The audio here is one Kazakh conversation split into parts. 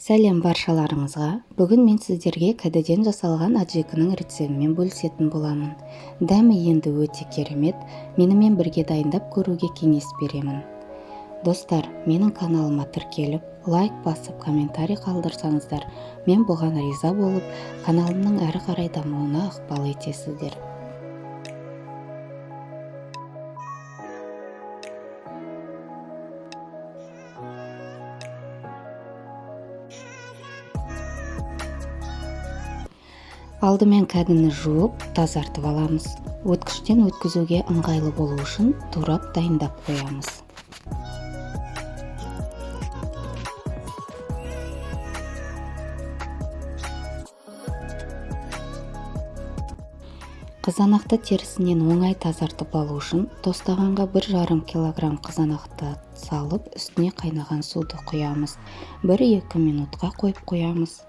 Сәлем баршаларыңызға. Бүгін мен сіздерге кәдеден жасалған аджикінің рецебімен бөлісетін боламын. Дәмі енді өте керемет. Менімен бірге дайындап көруге кеңес беремін. Достар, менің каналыма тіркеліп, лайк басып, комментарий қалдырсаңыздар, мен бұған риза болып, каналымның әрі қарай дамуына ықпал етесіздер. Алдымен кәдіні жуып, тазартып аламыз. Өткіштен өткізуге ыңғайлы болу үшін турап дайындап қоямыз. Қызанақты терісінен оңай тазартып алу үшін тостағанға 1,5 килограмм қызанақты салып, үстіне қайнаған суды құямыз. 1-2 минутқа қойып қоямыз.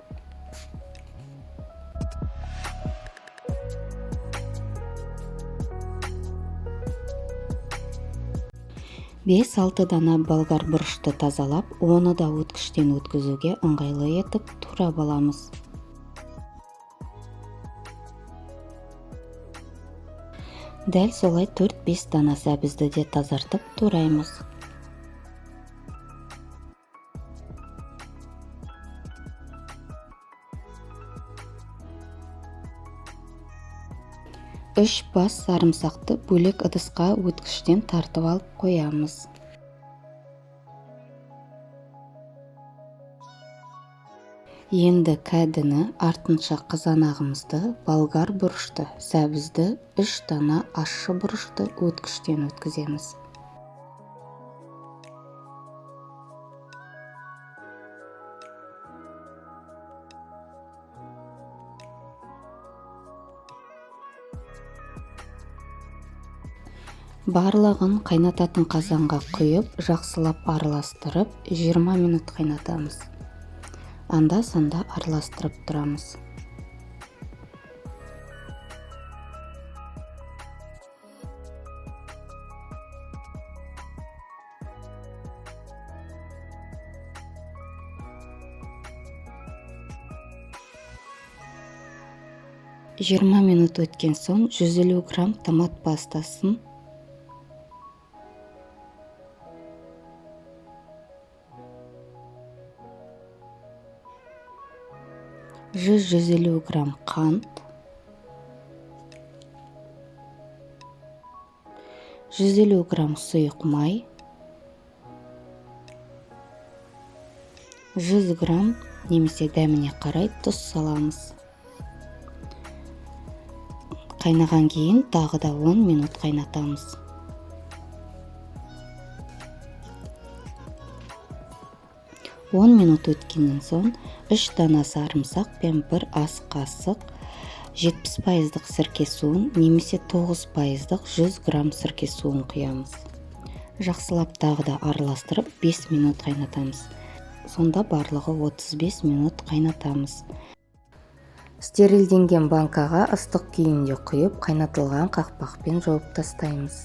5-6 дана болгар бұрышты тазалап, оны да өткіштен өткізуге ыңғайлы етіп турап аламыз. Дәл солай 4-5 дана сәбізді де тазартып тураймыз. Үш бас сарымсақты бөлек ыдысқа өткіштен тартып алып қоямыз. Енді кәдіні, артынша қызанағымызды, болгар бұрышты, сәбізді, 3 дана ащы бұрышты өткіштен өткіземіз. Барлығын қайнататын қазанға құйып, жақсылап араластырып, 20 минут қайнатамыз. Анда-санда араластырып тұрамыз. Жиырма минут өткен соң 150 грамм томат пастасын, 150 грамм қант, 150 грамм сұйық май, 100 грамм немесе дәміне қарай тұз саламыз. Қайнаған кейін тағы да 10 минут қайнатамыз. Он минут өткеннен соң 3 дана сарымсақ пен 1 ас қасық 70% сірке суын немесе 9% 100 грамм сірке суын құямыз. Жақсылап тағы да араластырып 5 минут қайнатамыз. Сонда барлығы 35 минут қайнатамыз. Стерилденген банкаға ыстық күйінде құйып, қайнатылған қақпақпен жауып тастаймыз.